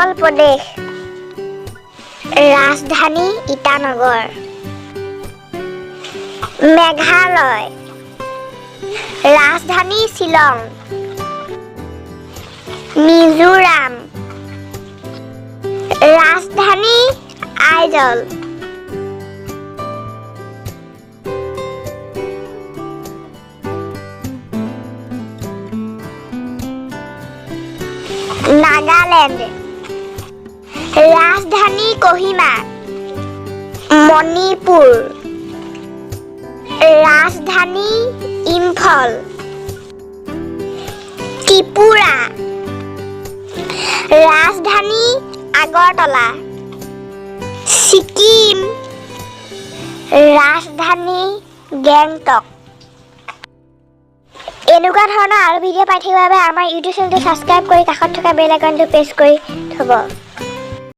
অৰুণাচল প্ৰদেশ ৰাজধানী ইটানগৰ মেঘালয় ৰাজধানী শ্বিলং মিজোৰাম ৰাজধানী আইজল নাগালেণ্ড ৰাজধানী কোহিমা মণিপুৰ ৰাজধানী ইম্ফল ত্ৰিপুৰা ৰাজধানী আগৰতলা ছিকিম ৰাজধানী গেংটক এনেকুৱা ধৰণৰ আৰু ভিডিঅ' পাই থাকিবৰ বাবে আমাৰ ইউটিউব চেনেলটো ছাবস্ক্ৰাইব কৰি কাষত থকা বেল আইকনটো প্ৰেছ কৰি থ'ব